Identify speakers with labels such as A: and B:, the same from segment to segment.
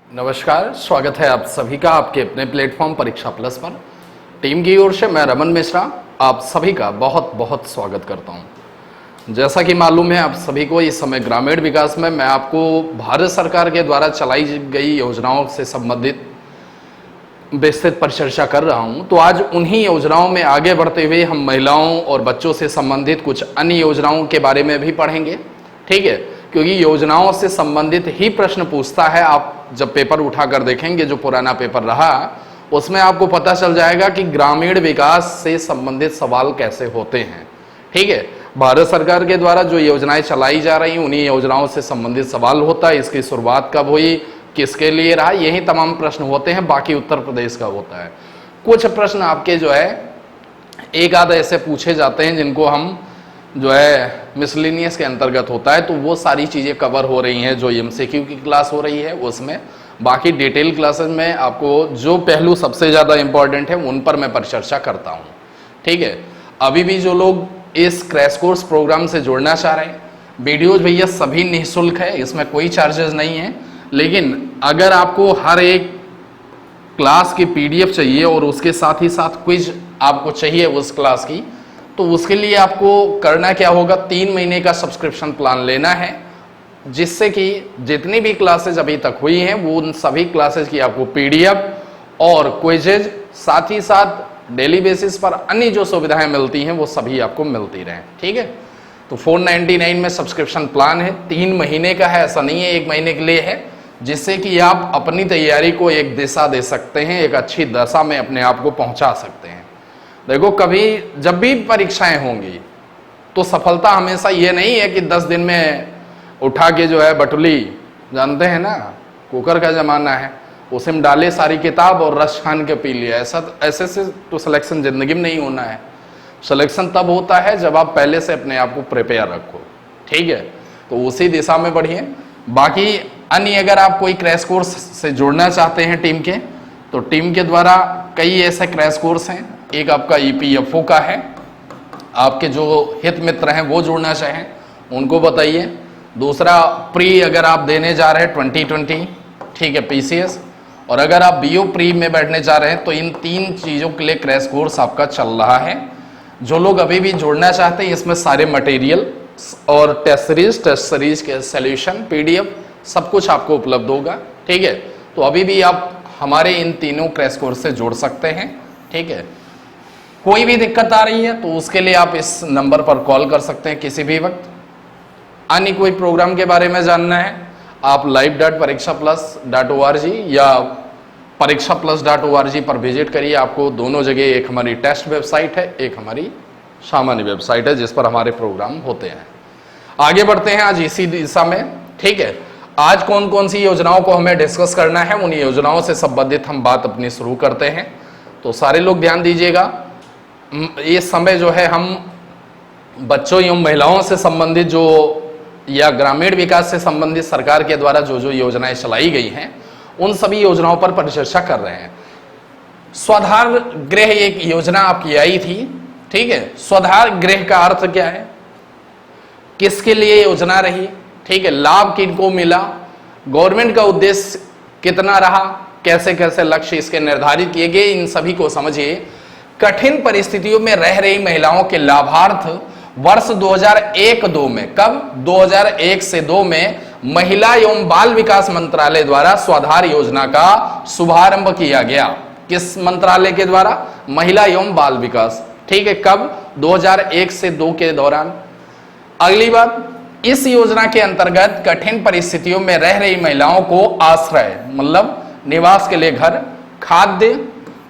A: नमस्कार, स्वागत है आप सभी का आपके अपने प्लेटफॉर्म परीक्षा प्लस पर। टीम की ओर से मैं रमन मिश्रा आप सभी का बहुत बहुत स्वागत करता हूं। जैसा कि मालूम है आप सभी को, इस समय ग्रामीण विकास में मैं आपको भारत सरकार के द्वारा चलाई गई योजनाओं से संबंधित विस्तृत परिचर्चा कर रहा हूं। तो आज उन्हीं योजनाओं में आगे बढ़ते हुए हम महिलाओं और बच्चों से संबंधित कुछ अन्य योजनाओं के बारे में भी पढ़ेंगे, ठीक है, क्योंकि योजनाओं से संबंधित ही प्रश्न पूछता है। आप जब पेपर उठाकर देखेंगे, जो पुराना पेपर रहा, उसमें आपको पता चल जाएगा कि ग्रामीण विकास से संबंधित सवाल कैसे होते हैं, ठीक है। भारत सरकार के द्वारा जो योजनाएं चलाई जा रही, उन्हीं योजनाओं से संबंधित सवाल होता है। इसकी शुरुआत कब हुई, किसके लिए रहा, यही तमाम प्रश्न होते हैं। बाकी उत्तर प्रदेश का होता है। कुछ प्रश्न आपके जो है एक आध ऐसे पूछे जाते हैं जिनको हम जो है मिसलिनियस के अंतर्गत होता है, तो वो सारी चीज़ें कवर हो रही हैं जो एमसीक्यू की क्लास हो रही है उसमें। बाकी डिटेल क्लासेस में आपको जो पहलू सबसे ज़्यादा इंपॉर्टेंट है उन पर मैं परिचर्चा करता हूँ, ठीक है। अभी भी जो लोग इस क्रैश कोर्स प्रोग्राम से जुड़ना चाह रहे हैं, वीडियोज भैया सभी निःशुल्क है, इसमें कोई चार्जेस नहीं है। लेकिन अगर आपको हर एक क्लास की पीडीएफ चाहिए और उसके साथ ही साथ क्विज आपको चाहिए उस क्लास की, तो उसके लिए आपको करना क्या होगा, 3 महीने का सब्सक्रिप्शन प्लान लेना है, जिससे कि जितनी भी क्लासेज अभी तक हुई हैं वो उन सभी क्लासेज की आपको पीडीएफ और क्विजेज, साथ ही साथ डेली बेसिस पर अन्य जो सुविधाएं मिलती हैं वो सभी आपको मिलती रहें, ठीक है। तो 499 में सब्सक्रिप्शन प्लान है, 3 महीने का है, ऐसा नहीं है 1 महीने के लिए है, जिससे कि आप अपनी तैयारी को एक दिशा दे सकते हैं, एक अच्छी दशा में अपने आप को पहुंचा सकते हैं। देखो, कभी जब भी परीक्षाएं होंगी तो सफलता हमेशा ये नहीं है कि 10 दिन में उठा के जो है बटुली, जानते हैं ना, कुकर का जमाना है, उसे में डाले सारी किताब और रस छान के पी लिया। ऐसे से तो सिलेक्शन जिंदगी में नहीं होना है। सिलेक्शन तब होता है जब आप पहले से अपने आप को प्रिपेयर रखो, ठीक है। तो उसी दिशा में बढ़िए। बाकी अन्य अगर आप कोई क्रैश कोर्स से जुड़ना चाहते हैं टीम के, तो टीम के द्वारा कई ऐसे क्रैश कोर्स हैं। एक आपका ईपीएफओ का है, आपके जो हित मित्र हैं वो जुड़ना चाहें उनको बताइए। दूसरा प्री अगर आप देने जा रहे हैं 2020, ठीक है, पीसीएस, और अगर आप बीओ प्री में बैठने जा रहे हैं तो इन 3 चीज़ों के लिए क्रैश कोर्स आपका चल रहा है। जो लोग अभी भी जुड़ना चाहते हैं, इसमें सारे मटेरियल और टेस्ट सीरीज के सॉल्यूशन, पीडीएफ सब कुछ आपको उपलब्ध होगा, ठीक है। तो अभी भी आप हमारे इन तीनों क्रैश कोर्स से जुड़ सकते हैं, ठीक है। कोई भी दिक्कत आ रही है तो उसके लिए आप इस नंबर पर कॉल कर सकते हैं किसी भी वक्त। अन्य कोई प्रोग्राम के बारे में जानना है, आप live.parikshaplus.org या parikshaplus.org पर विजिट करिए। आपको दोनों जगह, एक हमारी टेस्ट वेबसाइट है, एक हमारी सामान्य वेबसाइट है जिस पर हमारे प्रोग्राम होते हैं। आगे बढ़ते हैं आज इसी दिशा में, ठीक है। आज कौन कौन सी योजनाओं को हमें डिस्कस करना है, उन योजनाओं से संबंधित हम बात अपनी शुरू करते हैं। तो सारे लोग ध्यान दीजिएगा। इस समय जो है हम बच्चों एवं महिलाओं से संबंधित जो या ग्रामीण विकास से संबंधित सरकार के द्वारा जो जो योजनाएं चलाई गई हैं उन सभी योजनाओं पर परिचर्चा कर रहे हैं। स्वाधार गृह एक योजना आपकी आई थी, ठीक है। स्वाधार गृह का अर्थ क्या है, किसके लिए योजना रही, ठीक है, लाभ किनको मिला, गवर्नमेंट का उद्देश्य कितना रहा, कैसे कैसे लक्ष्य इसके निर्धारित किए गए, इन सभी को समझिए। कठिन परिस्थितियों में रह रही महिलाओं के लाभार्थ वर्ष 2001-2 में, कब 2001 से 2 में महिला एवं बाल विकास मंत्रालय द्वारा स्वाधार योजना का शुभारंभ किया गया। किस मंत्रालय के द्वारा, महिला एवं बाल विकास, ठीक है, कब 2001 से 2 के दौरान। अगली बात, इस योजना के अंतर्गत कठिन परिस्थितियों में रह रही महिलाओं को आश्रय, मतलब निवास के लिए घर, खाद्य,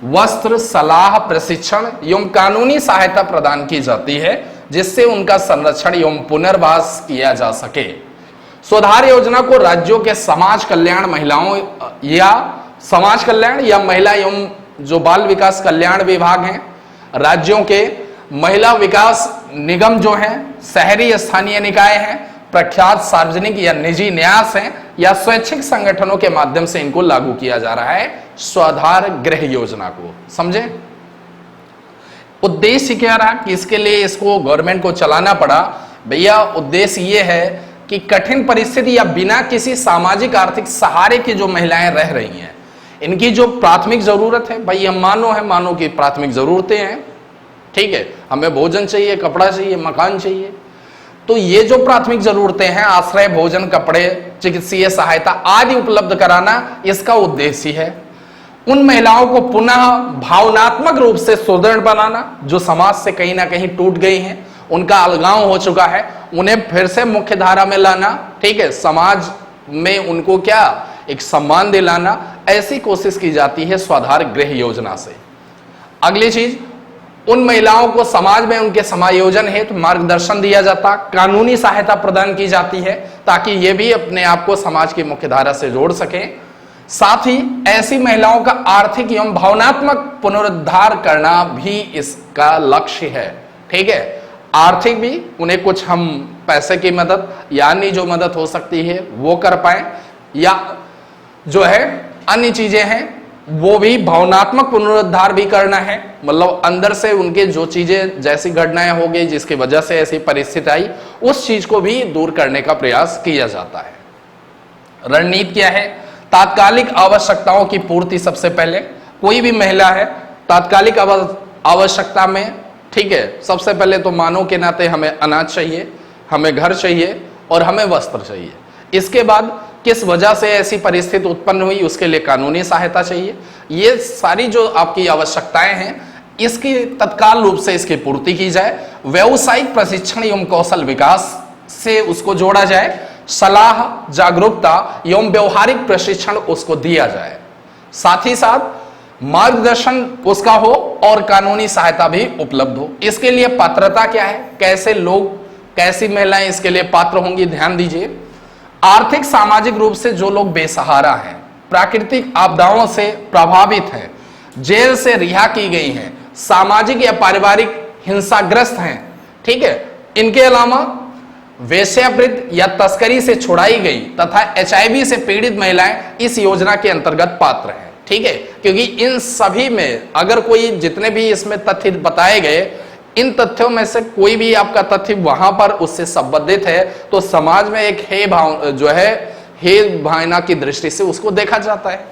A: वस्त्र, सलाह, प्रशिक्षण एवं कानूनी सहायता प्रदान की जाती है, जिससे उनका संरक्षण एवं पुनर्वास किया जा सके। स्वाधार योजना को राज्यों के समाज कल्याण महिलाओं या समाज कल्याण या महिला एवं जो बाल विकास कल्याण विभाग हैं, राज्यों के महिला विकास निगम जो हैं, शहरी स्थानीय निकाय हैं, प्रख्यात सार्वजनिक या निजी न्यास हैं या स्वैच्छिक संगठनों के माध्यम से इनको लागू किया जा रहा है स्वाधार गृह योजना को, समझे। उद्देश्य क्या रहा कि इसके लिए इसको गवर्नमेंट को चलाना पड़ा, भैया उद्देश्य ये है कि कठिन परिस्थिति या बिना किसी सामाजिक आर्थिक सहारे की जो महिलाएं रह रही हैं, इनकी जो प्राथमिक जरूरत है, भाई हम मानव की प्राथमिक जरूरतें हैं, ठीक है, हमें भोजन चाहिए, कपड़ा चाहिए, मकान चाहिए, तो ये जो प्राथमिक जरूरतें हैं, आश्रय, भोजन, कपड़े, चिकित्सीय सहायता आदि उपलब्ध कराना इसका उद्देश्य है। उन महिलाओं को पुनः भावनात्मक रूप से सुदृढ़ बनाना, जो समाज से कहीं ना कहीं टूट गई हैं, उनका अलगाव हो चुका है, उन्हें फिर से मुख्य धारा में लाना, ठीक है, समाज में उनको क्या एक सम्मान दिलाना, ऐसी कोशिश की जाती है स्वाधार गृह योजना से। अगली चीज, उन महिलाओं को समाज में उनके समायोजन हेतु मार्गदर्शन दिया जाता, कानूनी सहायता प्रदान की जाती है ताकि ये भी अपने आप को समाज की मुख्य धारा से जोड़ सके। साथ ही ऐसी महिलाओं का आर्थिक एवं भावनात्मक पुनरुद्धार करना भी इसका लक्ष्य है, ठीक है। आर्थिक भी उन्हें कुछ हम पैसे की मदद या अन्य जो मदद हो सकती है वो कर पाए, या जो है अन्य चीजें हैं वो भी भावनात्मक पुनरुद्धार भी करना है, मतलब अंदर से उनके जो चीजें जैसी घटनाएं हो गई जिसकी वजह से ऐसी परिस्थिति आई, उस चीज को भी दूर करने का प्रयास किया जाता है। रणनीति क्या है? तात्कालिक आवश्यकताओं की पूर्ति। सबसे पहले कोई भी महिला है तात्कालिक आवश्यकता में, ठीक है, सबसे पहले तो मानव के नाते हमें अनाज चाहिए, हमें घर चाहिए और हमें वस्त्र चाहिए। इसके बाद किस वजह से ऐसी परिस्थिति उत्पन्न हुई उसके लिए कानूनी सहायता चाहिए। ये सारी जो आपकी आवश्यकताएं हैं इसकी तत्काल रूप से इसकी पूर्ति की जाए। व्यावसायिक प्रशिक्षण एवं कौशल विकास से उसको जोड़ा जाए, सलाह, जागरूकता एवं व्यवहारिक प्रशिक्षण उसको दिया जाए, साथ ही साथ मार्गदर्शन उसका हो और कानूनी सहायता भी उपलब्ध हो। इसके लिए पात्रता क्या है, कैसे लोग, कैसी महिलाएं इसके लिए पात्र होंगी, ध्यान दीजिए। आर्थिक सामाजिक रूप से जो लोग बेसहारा हैं, प्राकृतिक आपदाओं से प्रभावित हैं, जेल से रिहा की गई हैं, सामाजिक या पारिवारिक हिंसाग्रस्त हैं, ठीक है, इनके अलावा वेश्यावृत्ति या तस्करी से छुड़ाई गई तथा HIV से पीड़ित महिलाएं इस योजना के अंतर्गत पात्र हैं, ठीक है, क्योंकि इन सभी में अगर कोई, जितने भी इसमें तथ्य बताए गए, इन तथ्यों में से कोई भी आपका तथ्य वहां पर उससे संबंधित है तो समाज में एक हे भावना की दृष्टि से उसको देखा जाता है,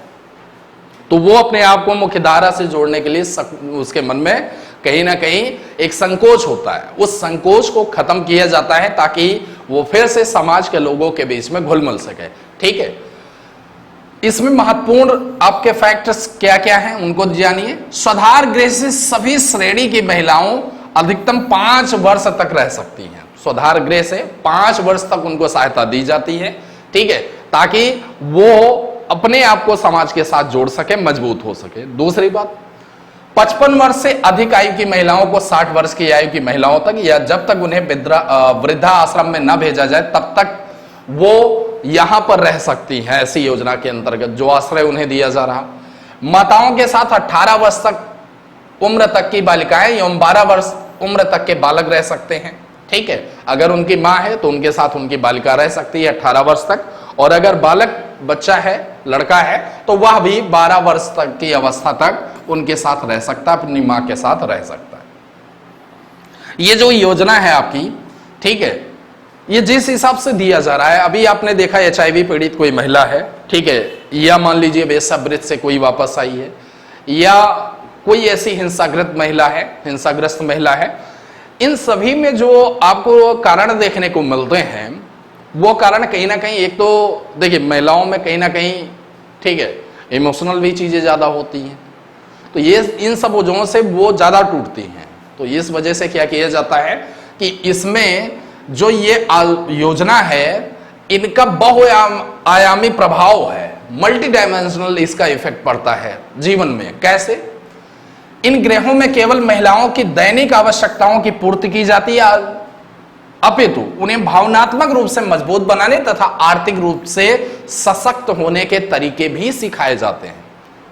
A: तो वो अपने आप को मुख्य धारा से जोड़ने के लिए उसके मन में कहीं ना कहीं एक संकोच होता है। उस संकोच को खत्म किया जाता है ताकि वो फिर से समाज के लोगों के बीच में घुल मिल सके, ठीक है। इसमें महत्वपूर्ण आपके फैक्टर्स क्या क्या हैं उनको जानिए। स्वाधार गृह से सभी श्रेणी की महिलाओं अधिकतम 5 वर्ष तक रह सकती हैं। स्वाधार गृह से 5 वर्ष तक उनको सहायता दी जाती है, ठीक है, ताकि वो अपने आप को समाज के साथ जोड़ सके, मजबूत हो सके। दूसरी बात, 55 वर्ष से अधिक आयु की महिलाओं को 60 वर्ष की आयु की महिलाओं तक या जब तक उन्हें वृद्धा आश्रम में न भेजा जाए तब तक वो यहां पर रह सकती हैं, ऐसी योजना के अंतर्गत जो आश्रय उन्हें दिया जा रहा। माताओं के साथ 18 वर्ष तक उम्र तक की बालिकाएं एवं 12 वर्ष उम्र तक के बालक रह सकते हैं, ठीक है। अगर उनकी मां है तो उनके साथ उनकी बालिका रह सकती है 18 वर्ष तक, और अगर बालक बच्चा है, लड़का है, तो वह भी 12 वर्ष तक की अवस्था तक उनके साथ रह सकता है, अपनी मां के साथ रह सकता है। ये जो योजना है आपकी, ठीक है, ये जिस हिसाब से दिया जा रहा है, अभी आपने देखा HIV पीड़ित कोई महिला है, ठीक है, या मान लीजिए वेश्यावृत्ति से कोई वापस आई है, या कोई ऐसी हिंसाग्रस्त महिला है, हिंसाग्रस्त महिला है, इन सभी में जो आपको कारण देखने को मिलते हैं वो कारण कहीं ना कहीं, एक तो देखिए महिलाओं में कहीं ना कहीं, ठीक है, इमोशनल भी चीजें ज्यादा होती हैं, तो ये इन सब वजहों से वो ज्यादा टूटती हैं। तो इस वजह से क्या किया जाता है कि इसमें जो ये योजना है इनका बहुआयामी प्रभाव है, मल्टी डायमेंशनल इसका इफेक्ट पड़ता है जीवन में। कैसे? इन गृहों में केवल महिलाओं की दैनिक आवश्यकताओं की पूर्ति की जाती है, अपितु उन्हें भावनात्मक रूप से मजबूत बनाने तथा आर्थिक रूप से सशक्त होने के तरीके भी सिखाए जाते हैं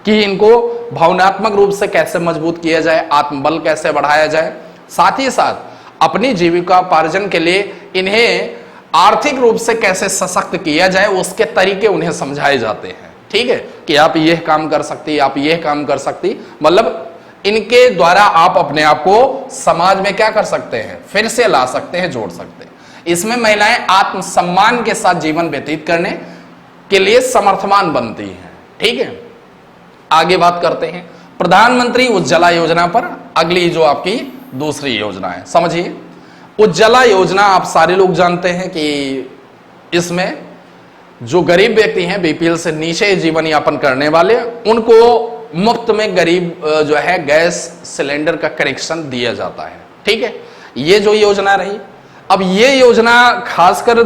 A: कि इनको भावनात्मक रूप से कैसे मजबूत किया जाए, आत्मबल कैसे बढ़ाया जाए, साथ ही साथ अपनी जीविका उपार्जन के लिए इन्हें आर्थिक रूप से कैसे सशक्त किया जाए उसके तरीके उन्हें समझाए जाते हैं, ठीक है, कि आप यह काम कर सकती, आप यह काम कर सकती, मतलब इनके द्वारा आप अपने आप को समाज में क्या कर सकते हैं, फिर से ला सकते हैं, जोड़ सकते हैं। इसमें महिलाएं आत्मसम्मान के साथ जीवन व्यतीत करने के लिए समर्थवान बनती हैं। ठीक है, आगे बात करते हैं प्रधानमंत्री उज्ज्वला योजना पर। अगली जो आपकी दूसरी योजना है, समझिए उज्ज्वला योजना आप सारे लोग जानते हैं कि इसमें जो गरीब व्यक्ति हैं, बीपीएल से नीचे जीवन यापन करने वाले, उनको मुफ्त में गरीब जो है गैस सिलेंडर का कनेक्शन दिया जाता है। ठीक है, ये जो योजना रही। अब ये योजना खासकर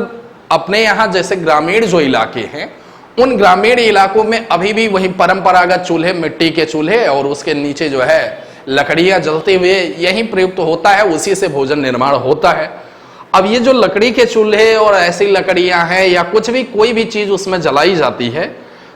A: अपने यहां जैसे ग्रामीण जो इलाके हैं, उन ग्रामीण इलाकों में अभी भी वही परंपरागत चूल्हे, मिट्टी के चूल्हे और उसके नीचे जो है लकड़ियां जलते हुए यही प्रयुक्त होता है, उसी से भोजन निर्माण होता है। अब ये जो लकड़ी के चूल्हे और ऐसी लकड़ियां हैं या कुछ भी कोई भी चीज उसमें जलाई जाती है,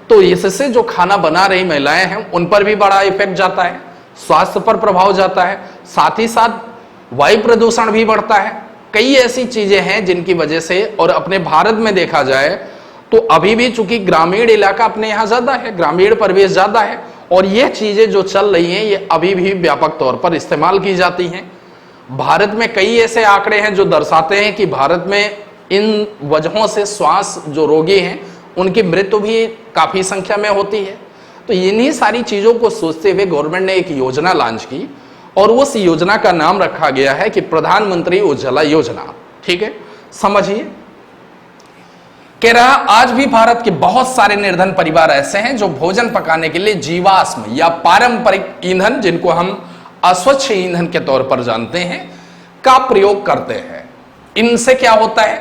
A: तो इससे जो खाना बना रही महिलाएं हैं उन पर भी बड़ा इफेक्ट जाता है, स्वास्थ्य पर प्रभाव जाता है, साथ ही साथ वायु प्रदूषण भी बढ़ता है। कई ऐसी चीजें हैं जिनकी वजह से, और अपने भारत में देखा जाए तो अभी भी चूंकि ग्रामीण इलाका अपने यहां ज्यादा है, ग्रामीण परिवेश ज्यादा है, और ये चीजें जो चल रही हैं ये अभी भी व्यापक तौर पर इस्तेमाल की जाती हैं। भारत में कई ऐसे आंकड़े हैं जो दर्शाते हैं कि भारत में इन वजहों से श्वास जो रोगी हैं उनकी मृत्यु भी काफी संख्या में होती है। तो इन्हीं सारी चीजों को सोचते हुए गवर्नमेंट ने एक योजना लॉन्च की और उस योजना का नाम रखा गया है कि प्रधानमंत्री उज्ज्वला योजना। ठीक है, समझिए कह रहा आज भी भारत के बहुत सारे निर्धन परिवार ऐसे हैं जो भोजन पकाने के लिए जीवाश्म या पारंपरिक ईंधन, जिनको हम अस्वच्छ ईंधन के तौर पर जानते हैं, का प्रयोग करते हैं। इनसे क्या होता है,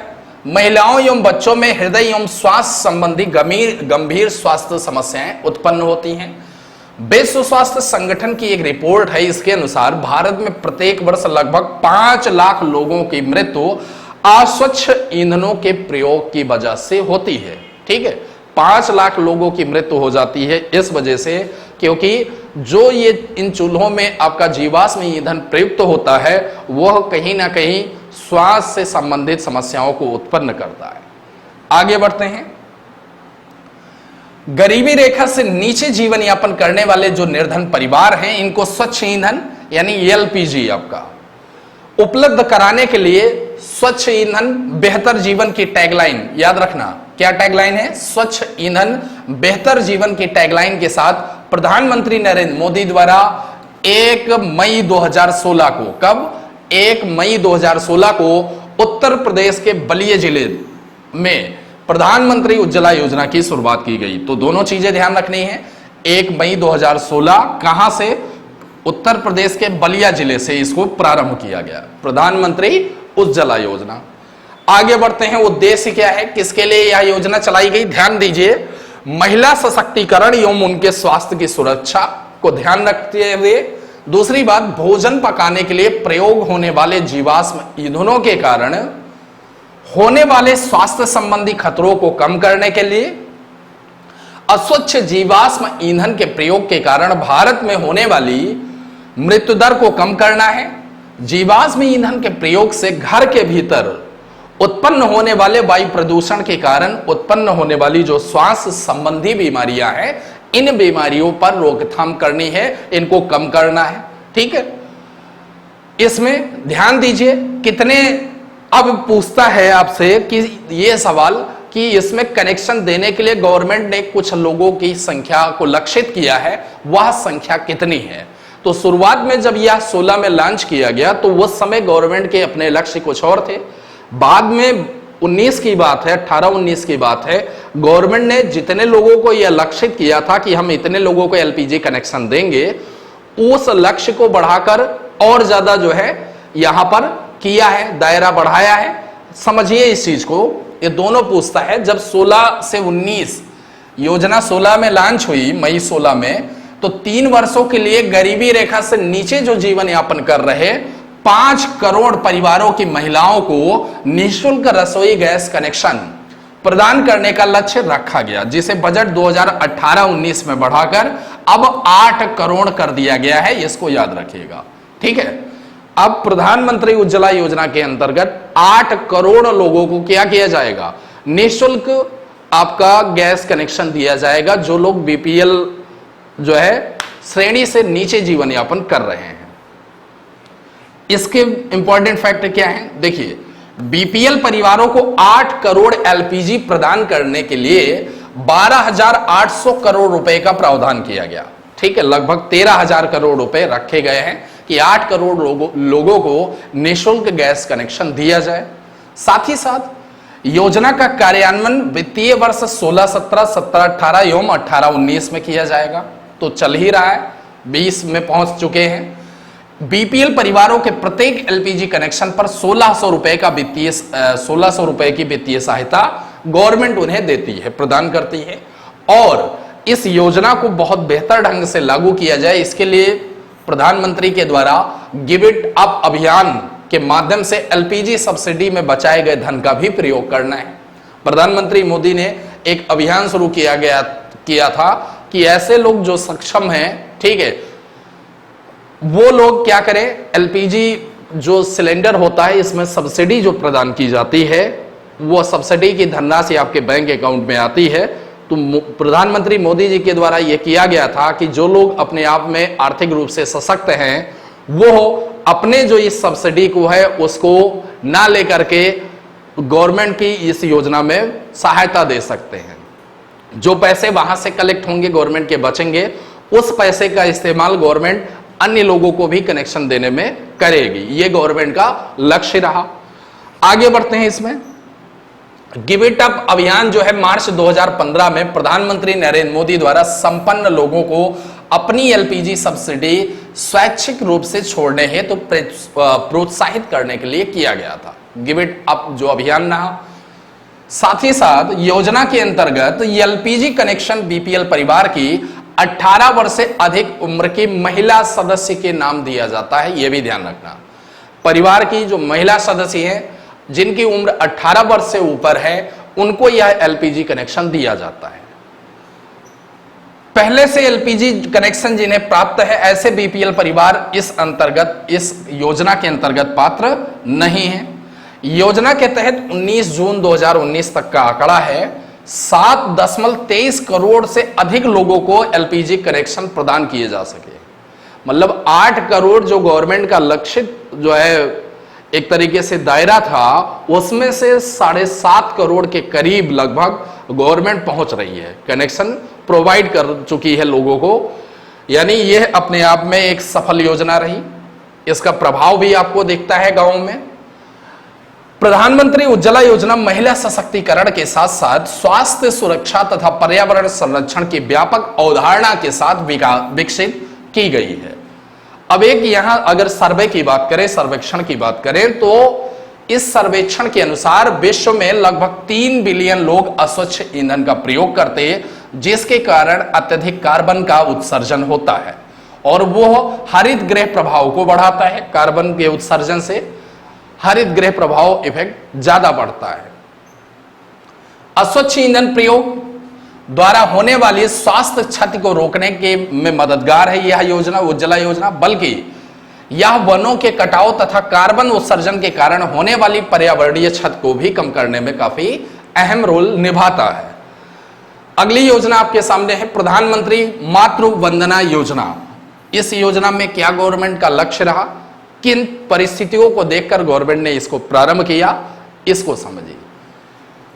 A: महिलाओं एवं बच्चों में हृदय एवं श्वास संबंधी गंभीर स्वास्थ्य समस्याएं उत्पन्न होती हैं। विश्व स्वास्थ्य संगठन की एक रिपोर्ट है, इसके अनुसार भारत में प्रत्येक वर्ष लगभग 5 लाख लोगों की मृत्यु अस्वच्छ ईंधनों के प्रयोग की वजह से होती है। ठीक है, 5 लाख लोगों की मृत्यु हो जाती है इस वजह से, क्योंकि जो ये इन चूल्हों में आपका जीवाश्म ईंधन प्रयुक्त होता है वह कहीं ना कहीं श्वास से संबंधित समस्याओं को उत्पन्न करता है। आगे बढ़ते हैं, गरीबी रेखा से नीचे जीवन यापन करने वाले जो निर्धन परिवार हैं, इनको स्वच्छ ईंधन यानी एलपीजी आपका उपलब्ध कराने के लिए स्वच्छ ईंधन बेहतर जीवन की टैगलाइन याद रखना। क्या टैगलाइन है? स्वच्छ ईंधन बेहतर जीवन की टैगलाइन के साथ प्रधानमंत्री नरेंद्र मोदी द्वारा 1 मई 2016 को, कब 1 मई 2016 को उत्तर प्रदेश के बलिया जिले में प्रधानमंत्री उज्ज्वला योजना की शुरुआत की गई। तो दोनों चीजें ध्यान रखनी है। 1 मई 2016 कहां से? उत्तर प्रदेश के बलिया जिले से इसको प्रारंभ किया गया, प्रधानमंत्री उज्ज्वला योजना। आगे बढ़ते हैं, उद्देश्य क्या है, किसके लिए यह योजना चलाई गई? ध्यान दीजिए, महिला सशक्तिकरण एवं उनके स्वास्थ्य की सुरक्षा को ध्यान रखते हुए, दूसरी बात भोजन पकाने के लिए प्रयोग होने वाले जीवाश्म ईंधनों के कारण होने वाले स्वास्थ्य संबंधी खतरों को कम करने के लिए, अस्वच्छ जीवाश्म ईंधन के प्रयोग के कारण भारत में होने वाली मृत्यु दर को कम करना है। जीवाश्म ईंधन के प्रयोग से घर के भीतर उत्पन्न होने वाले वायु प्रदूषण के कारण उत्पन्न होने वाली जो श्वास संबंधी बीमारियां हैं, इन बीमारियों पर रोकथाम करनी है, इनको कम करना है। ठीक है, इसमें ध्यान दीजिए कितने, अब पूछता है आपसे कि यह सवाल कि इसमें कनेक्शन देने के लिए गवर्नमेंट ने कुछ लोगों की संख्या को लक्षित किया है, वह संख्या कितनी है? तो शुरुआत में जब यह 16 में लॉन्च किया गया तो उस समय गवर्नमेंट के अपने लक्ष्य कुछ और थे। बाद में 19 की बात है, 18-19 की बात है, गवर्नमेंट ने जितने लोगों को यह लक्षित किया था कि हम इतने लोगों को एलपीजी कनेक्शन देंगे, उस लक्ष्य को बढ़ाकर और ज्यादा जो है यहां पर किया है, दायरा बढ़ाया है। समझिए इस चीज को, ये दोनों पूछता है। जब 16 से 19 योजना 16 में लॉन्च हुई, मई 16 में, तो 3 वर्षों के लिए गरीबी रेखा से नीचे जो जीवन यापन कर रहे 5 करोड़ परिवारों की महिलाओं को निःशुल्क रसोई गैस कनेक्शन प्रदान करने का लक्ष्य रखा गया, जिसे बजट 2018-19 में बढ़ाकर अब 8 करोड़ कर दिया गया है। इसको याद रखिएगा, ठीक है। अब प्रधानमंत्री उज्ज्वला योजना के अंतर्गत 8 करोड़ लोगों को क्या किया जाएगा? निःशुल्क आपका गैस कनेक्शन दिया जाएगा, जो लोग बीपीएल जो है श्रेणी से नीचे जीवन यापन कर रहे हैं। इसके इंपॉर्टेंट फैक्टर क्या है? देखिए, बीपीएल परिवारों को 8 करोड़ एलपीजी प्रदान करने के लिए 12,800 करोड़ रुपए का प्रावधान किया गया। ठीक है, लगभग 13,000 करोड़ रुपए रखे गए हैं कि 8 करोड़ लोगों को निःशुल्क गैस कनेक्शन दिया जाए। साथ ही साथ योजना का कार्यान्वयन वित्तीय वर्ष 16-17, 17-18 एवं 18-19 में किया जाएगा। तो चल ही रहा है, 20 में पहुंच चुके हैं। बीपीएल परिवारों के प्रत्येक एलपीजी कनेक्शन पर 1,600 रुपए की वित्तीय सहायता गवर्नमेंट उन्हें देती है, प्रदान करती है। और इस योजना को बहुत बेहतर ढंग से लागू किया जाए, इसके लिए प्रधानमंत्री के द्वारा गिव इट अप अभियान के माध्यम से एलपीजी सब्सिडी में बचाए गए धन का भी प्रयोग करना है। प्रधानमंत्री मोदी ने एक अभियान शुरू किया था कि ऐसे लोग जो सक्षम हैं, ठीक है, वो लोग क्या करें, एलपीजी जो सिलेंडर होता है इसमें सब्सिडी जो प्रदान की जाती है, वो सब्सिडी की धनराशि आपके बैंक अकाउंट में आती है। तो प्रधानमंत्री मोदी जी के द्वारा यह किया गया था कि जो लोग अपने आप में आर्थिक रूप से सशक्त हैं वो अपने जो इस सब्सिडी को है उसको ना लेकर के गवर्नमेंट की इस योजना में सहायता दे सकते हैं। जो पैसे वहां से कलेक्ट होंगे गवर्नमेंट के बचेंगे, उस पैसे का इस्तेमाल गवर्नमेंट अन्य लोगों को भी कनेक्शन देने में करेगी। ये गवर्नमेंट का लक्ष्य रहा। आगे बढ़ते हैं इसमें। गिव इट अप अभियान जो है मार्च 2015 में प्रधानमंत्री नरेंद्र मोदी द्वारा संपन्न लोगों को अपनी एलपीजी सब्सिडी स्वैच्छिक रूप से छोड़ने हेतु प्रोत्साहित करने के लिए किया गया था। गिव इट अप जो अभियान रहा। साथ ही साथ योजना के अंतर्गत एलपीजी कनेक्शन बीपीएल परिवार की 18 वर्ष से अधिक उम्र की महिला सदस्य के नाम दिया जाता है। यह भी ध्यान रखना, परिवार की जो महिला सदस्य हैं जिनकी उम्र 18 वर्ष से ऊपर है उनको यह एलपीजी कनेक्शन दिया जाता है। पहले से एलपीजी कनेक्शन जिन्हें प्राप्त है ऐसे बीपीएल परिवार इस योजना के अंतर्गत पात्र नहीं है। योजना के तहत 19 जून 2019 तक का आंकड़ा है 7.23 करोड़ से अधिक लोगों को एलपीजी कनेक्शन प्रदान किए जा सके। मतलब 8 करोड़ जो गवर्नमेंट का लक्षित जो है एक तरीके से दायरा था, उसमें से 7.5 करोड़ के करीब लगभग गवर्नमेंट पहुंच रही है, कनेक्शन प्रोवाइड कर चुकी है लोगों को। यानी यह अपने आप में एक सफल योजना रही। इसका प्रभाव भी आपको दिखता है गांवों में। प्रधानमंत्री उज्ज्वला योजना महिला सशक्तिकरण के साथ साथ स्वास्थ्य सुरक्षा तथा पर्यावरण संरक्षण की व्यापक अवधारणा के साथ विकसित की गई है। अब एक यहां अगर सर्वे की बात करें, सर्वेक्षण की बात करें, तो इस सर्वेक्षण के अनुसार विश्व में लगभग 3 बिलियन लोग अस्वच्छ ईंधन का प्रयोग करते हैं, जिसके कारण अत्यधिक कार्बन का उत्सर्जन होता है और वो हरित गृह प्रभाव को बढ़ाता है। कार्बन के उत्सर्जन से हरित गृह प्रभाव इफेक्ट ज्यादा बढ़ता है। अस्वच्छ ईंधन प्रयोग द्वारा होने वाली स्वास्थ्य क्षति को रोकने के में मददगार है यह योजना, उज्ज्वला योजना। बल्कि यह वनों के कटाव तथा कार्बन उत्सर्जन के कारण होने वाली पर्यावरणीय क्षति को भी कम करने में काफी अहम रोल निभाता है। अगली योजना आपके सामने है प्रधानमंत्री मातृ वंदना योजना। इस योजना में क्या गवर्नमेंट का लक्ष्य रहा, किन परिस्थितियों को देखकर गवर्नमेंट ने इसको प्रारंभ किया, इसको समझिए।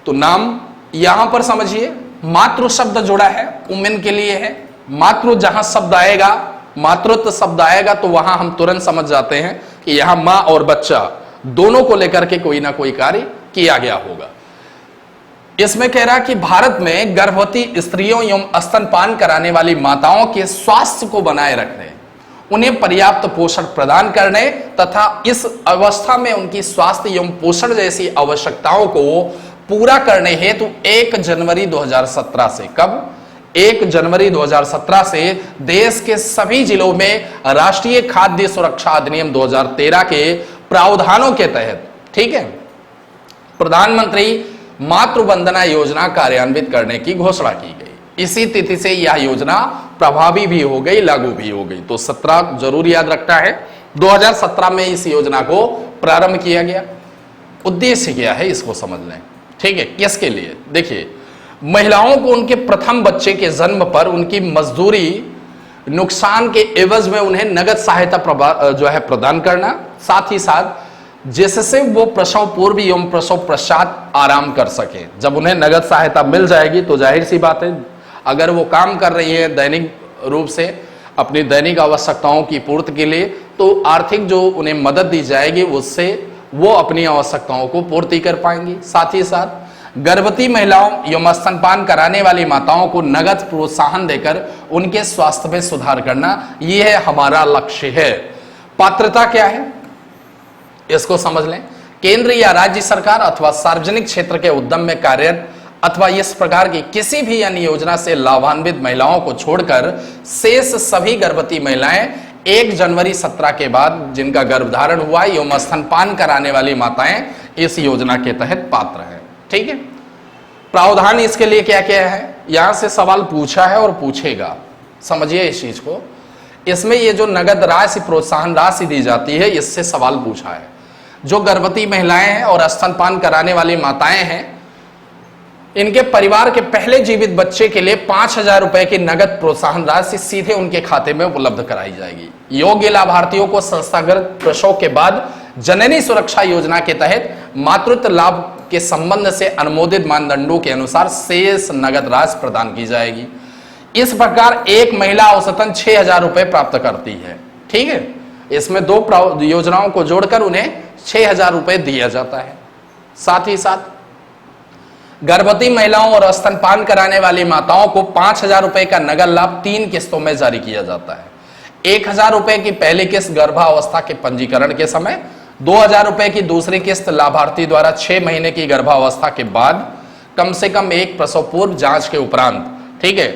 A: तो नाम यहां पर समझिए, मातृ शब्द जुड़ा है, वुमेन के लिए है। मातृ जहां शब्द आएगा, मातृत्व शब्द आएगा तो वहां हम तुरंत समझ जाते हैं कि यहां मां और बच्चा दोनों को लेकर के कोई ना कोई कार्य किया गया होगा। इसमें कह रहा कि भारत में गर्भवती स्त्रियों एवं स्तनपान कराने वाली माताओं के स्वास्थ्य को बनाए रखने, उन्हें पर्याप्त पोषण प्रदान करने तथा इस अवस्था में उनकी स्वास्थ्य एवं पोषण जैसी आवश्यकताओं को पूरा करने हेतु 1 जनवरी 2017 से, कब 1 जनवरी 2017 से देश के सभी जिलों में राष्ट्रीय खाद्य सुरक्षा अधिनियम 2013 के प्रावधानों के तहत, ठीक है, प्रधानमंत्री मातृ वंदना योजना कार्यान्वित करने की घोषणा की गई। इसी तिथि से यह योजना प्रभावी भी हो गई, लागू भी हो गई। तो 17 जरूर याद रखना है, 2017 में इस योजना को प्रारंभ किया गया। उद्देश्य क्या है इसको समझ लें, ठीक है। किसके लिए, देखिए, महिलाओं को उनके प्रथम बच्चे के जन्म पर उनकी मजदूरी नुकसान के एवज में उन्हें नगद सहायता जो है प्रदान करना, साथ ही साथ जिससे वो प्रसव पूर्व एवं प्रसव पश्चात आराम कर सके। जब उन्हें नगद सहायता मिल जाएगी तो जाहिर सी बात है, अगर वो काम कर रही है दैनिक रूप से अपनी दैनिक आवश्यकताओं की पूर्ति के लिए, तो आर्थिक जो उन्हें मदद दी जाएगी उससे वो अपनी आवश्यकताओं को पूर्ति कर पाएंगी। साथ ही साथ गर्भवती महिलाओं एवं स्तनपान कराने वाली माताओं को नगद प्रोत्साहन देकर उनके स्वास्थ्य में सुधार करना, यह हमारा लक्ष्य है। पात्रता क्या है इसको समझ लें। केंद्र या राज्य सरकार अथवा सार्वजनिक क्षेत्र के उद्यम में कार्यरत अथवा इस प्रकार की किसी भी अन्य योजना से लाभान्वित महिलाओं को छोड़कर शेष सभी गर्भवती महिलाएं 1 जनवरी 17 के बाद जिनका गर्भधारण हुआ एवं स्तनपान कराने वाली माताएं इस योजना के तहत पात्र हैं। ठीक है, प्रावधान इसके लिए क्या क्या है, यहां से सवाल पूछा है और पूछेगा, समझिए इस चीज को। इसमें ये जो नगद राशि प्रोत्साहन राशि दी जाती है, इससे सवाल पूछा है। जो गर्भवती महिलाएं हैं और स्तनपान कराने वाली माताएं हैं, इनके परिवार के पहले जीवित बच्चे के लिए 5,000 रुपए की नगद प्रोत्साहन राशि सीधे उनके खाते में उपलब्ध कराई जाएगी। योग्य लाभार्थियों को संस्थागत प्रसव के बाद जननी सुरक्षा योजना के तहत मातृत्व लाभ के संबंध से अनुमोदित मानदंडों के अनुसार शेष नगद राशि प्रदान की जाएगी। इस प्रकार एक महिला औसतन 6,000 रुपए प्राप्त करती है। ठीक है, इसमें 2 योजनाओं को जोड़कर उन्हें 6,000 रुपए दिया जाता है। साथ ही साथ गर्भवती महिलाओं और स्तनपान कराने वाली माताओं को 5,000 रुपए का नगद लाभ 3 किस्तों में जारी किया जाता है। 1,000 रुपए की पहली किस्त गर्भावस्था के पंजीकरण के समय, 2,000 रुपए की दूसरी किस्त लाभार्थी द्वारा 6 महीने की गर्भावस्था के बाद कम से कम 1 प्रसव पूर्व जांच के उपरांत। ठीक है,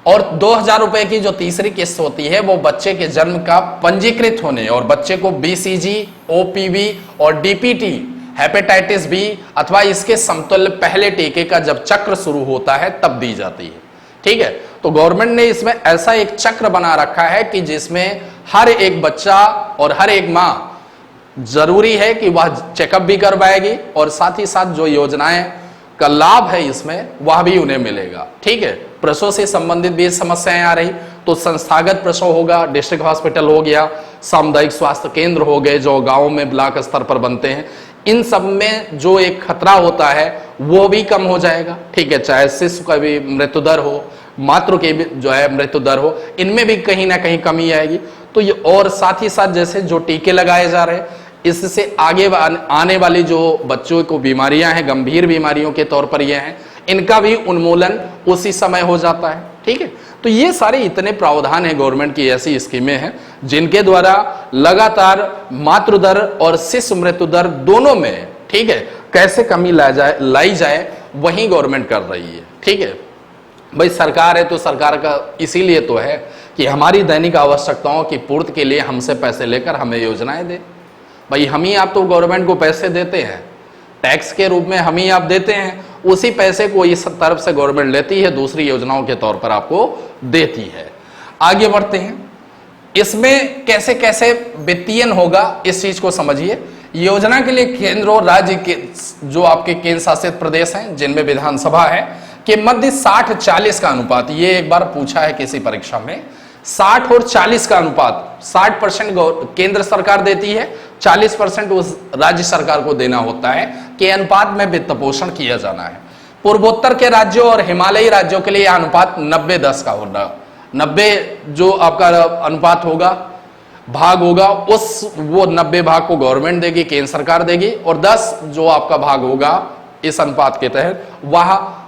A: और 2,000 रुपए की जो तीसरी किस्त होती है वो बच्चे के जन्म का पंजीकृत होने और बच्चे को BCG, OPV और DPT, हेपेटाइटिस बी अथवा इसके समतुल्य पहले टीके का जब चक्र शुरू होता है तब दी जाती है। ठीक है, तो गवर्नमेंट ने इसमें ऐसा एक चक्र बना रखा है कि जिसमें हर एक बच्चा और हर एक मां जरूरी है कि वह चेकअप भी करवाएगी और साथ ही साथ जो योजनाएं का लाभ है इसमें वह भी उन्हें मिलेगा। ठीक है, प्रसव से संबंधित भी समस्याएं आ रही तो संस्थागत प्रसव होगा, डिस्ट्रिक्ट हॉस्पिटल हो गया, सामुदायिक स्वास्थ्य केंद्र हो गए जो गांव में ब्लॉक स्तर पर बनते हैं, इन सब में जो एक खतरा होता है वो भी कम हो जाएगा। ठीक है, चाहे शिशु का भी मृत्यु दर हो, मातृ के भी जो है मृत्यु दर हो, इनमें भी कहीं ना कहीं कमी आएगी। तो ये और साथ ही साथ जैसे जो टीके लगाए जा रहे हैं इससे आगे आने वाली जो बच्चों को बीमारियां हैं, गंभीर बीमारियों के तौर पर ये हैं, इनका भी उन्मूलन उसी समय हो जाता है। ठीक है, तो ये सारे इतने प्रावधान है गवर्नमेंट की ऐसी स्कीमें हैं जिनके द्वारा लगातार मातृ दर और शिशु मृत्यु दर दोनों में, ठीक है, कैसे कमी लाई जाए वही गवर्नमेंट कर रही है। ठीक है भाई, सरकार है तो सरकार का इसीलिए तो है कि हमारी दैनिक आवश्यकताओं की पूर्ति के लिए हमसे पैसे लेकर हमें योजनाएं दे। भाई हम ही आप तो गवर्नमेंट को पैसे देते हैं, टैक्स के रूप में हम ही आप देते हैं, उसी पैसे को इस तरफ से गवर्नमेंट लेती है, दूसरी योजनाओं के तौर पर आपको देती है। आगे बढ़ते हैं, इसमें कैसे कैसे वित्तीयन होगा इस चीज को समझिए। योजना के लिए केंद्र और राज्य के जो आपके केंद्र शासित प्रदेश हैं जिनमें विधानसभा है के मध्य 60-40 का अनुपात, ये एक बार पूछा है किसी परीक्षा में, 60 और 40 का अनुपात, 60% केंद्र सरकार देती है, 40% उस राज्य सरकार को देना होता है कि अनुपात में वित्त पोषण किया जाना है। पूर्वोत्तर के राज्यों और हिमालयी राज्यों के लिए यह अनुपात 90-10 का होगा। 90 जो आपका अनुपात होगा, भाग होगा, उस वो 90 भाग को गवर्नमेंट देगी, केंद्र सरकार देगी, और 10 जो आपका भाग होगा इस अनुपात के तहत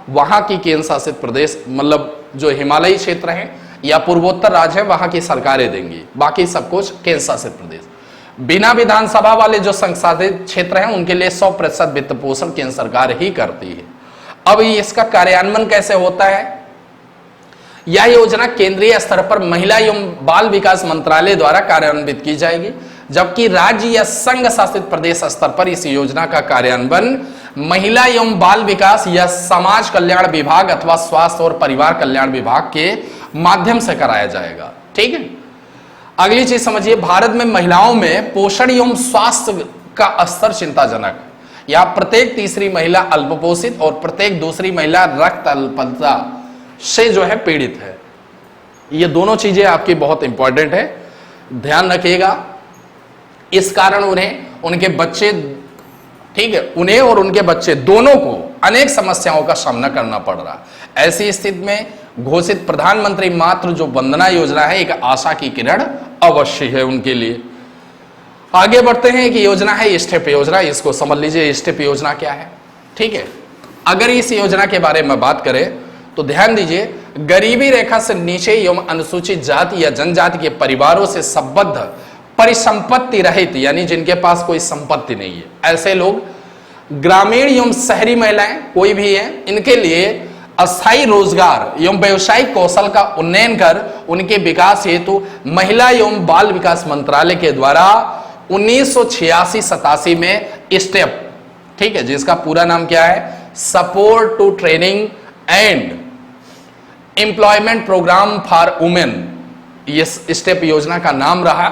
A: वहां की केंद्र शासित प्रदेश, मतलब जो हिमालयी क्षेत्र है या पूर्वोत्तर राज्य है वहां की सरकारें देंगी, बाकी सब कुछ केंद्र शासित प्रदेश। बिना विधानसभा वाले जो संसाधित क्षेत्र हैं उनके लिए 100% वित्त पोषण केंद्र सरकार ही करती है। अब इसका कार्यान्वयन कैसे होता है? यह योजना केंद्रीय स्तर पर महिला एवं बाल विकास मंत्रालय द्वारा कार्यान्वित की जाएगी, जबकि राज्य या संघ शासित प्रदेश स्तर पर इस योजना का कार्यान्वयन महिला एवं बाल विकास या समाज कल्याण विभाग अथवा स्वास्थ्य और परिवार कल्याण विभाग के माध्यम से कराया जाएगा। ठीक है, अगली चीज समझिए, भारत में महिलाओं में पोषण एवं स्वास्थ्य का स्तर चिंताजनक, या प्रत्येक तीसरी महिला अल्पपोषित और प्रत्येक दूसरी महिला रक्त अल्पता से जो है पीड़ित है। ये दोनों चीजें आपकी बहुत इंपॉर्टेंट है, ध्यान रखिएगा। इस कारण उन्हें उनके बच्चे, ठीक है, उन्हें और उनके बच्चे दोनों को अनेक समस्याओं का सामना करना पड़ रहा है। ऐसी स्थिति में घोषित प्रधानमंत्री मातृ जो वंदना योजना है एक आशा की किरण अवश्य है उनके लिए। आगे बढ़ते हैं। एक योजना है स्टेप योजना, इसको समझ लीजिए स्टेप योजना क्या है। ठीक है, अगर इस योजना के बारे में बात करें तो ध्यान दीजिए, गरीबी रेखा से नीचे एवं अनुसूचित जाति या जनजाति के परिवारों से संबद्ध परिसंपत्ति रहित, यानी जिनके पास कोई संपत्ति नहीं है, ऐसे लोग, ग्रामीण एवं शहरी महिलाएं कोई भी हैं, इनके लिए अस्थायी रोजगार एवं व्यवसायिक कौशल का उन्नयन कर उनके विकास हेतु महिला एवं बाल विकास मंत्रालय के द्वारा 1986-87 में स्टेप, ठीक है, जिसका पूरा नाम क्या है, support to training and employment programme for women, ये स्टेप योजना का नाम रहा,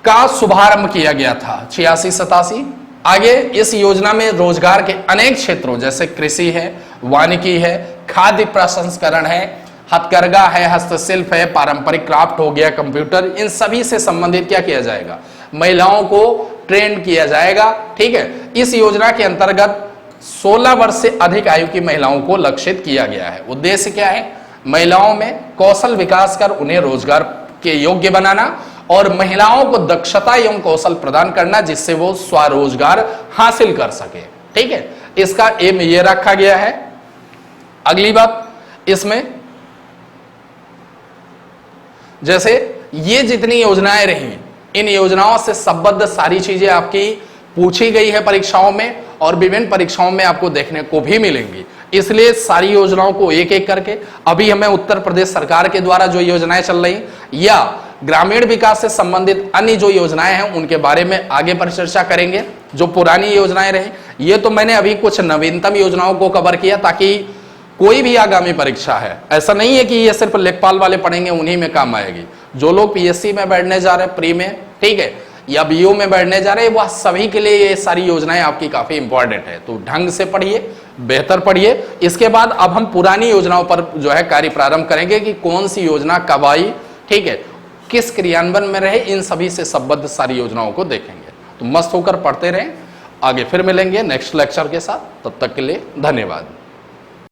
A: का शुभारंभ किया गया था 86-87। आगे इस योजना में रोजगार के अनेक क्षेत्रों जैसे कृषि है, वानिकी है, खाद्य प्रसंस्करण है, हथकरघा है, हस्तशिल्प है, पारंपरिक क्राफ्ट हो गया, कंप्यूटर, इन सभी से संबंधित क्या किया जाएगा, महिलाओं को ट्रेन किया जाएगा। ठीक है, इस योजना के अंतर्गत 16 वर्ष से अधिक आयु की महिलाओं को लक्षित किया गया है। उद्देश्य क्या है, महिलाओं में कौशल विकास कर उन्हें रोजगार के योग्य बनाना और महिलाओं को दक्षता एवं कौशल प्रदान करना जिससे वो स्वरोजगार हासिल कर सके। ठीक है, इसका एम ये रखा गया है। अगली बात, इसमें जैसे ये जितनी योजनाएं रही, इन योजनाओं से संबद्ध सारी चीजें आपकी पूछी गई है परीक्षाओं में और विभिन्न परीक्षाओं में आपको देखने को भी मिलेंगी। इसलिए सारी योजनाओं को एक एक करके, अभी हमें उत्तर प्रदेश सरकार के द्वारा जो योजनाएं चल रही या ग्रामीण विकास से संबंधित अन्य जो योजनाएं हैं उनके बारे में आगे परिचर्चा करेंगे। जो पुरानी योजनाएं रही, ये तो मैंने अभी कुछ नवीनतम योजनाओं को कवर किया ताकि कोई भी आगामी परीक्षा है, ऐसा नहीं है कि ये सिर्फ लेखपाल वाले पढ़ेंगे उन्हीं में काम आएगी। जो लोग पीएससी में बैठने जा रहे हैं प्री में, ठीक है, या बीओ में बैठने जा रहे हैं, वह सभी के लिए ये सारी योजनाएं आपकी काफी इंपॉर्टेंट है। तो ढंग से पढ़िए, बेहतर पढ़िए। इसके बाद अब हम पुरानी योजनाओं पर जो है कार्य प्रारंभ करेंगे कि कौन सी योजना कब आई, ठीक है, किस क्रियान्वयन में रहे, इन सभी से संबद्ध सारी योजनाओं को देखेंगे। तो मस्त होकर पढ़ते रहें। आगे फिर मिलेंगे नेक्स्ट लेक्चर के साथ, तब तक के लिए धन्यवाद।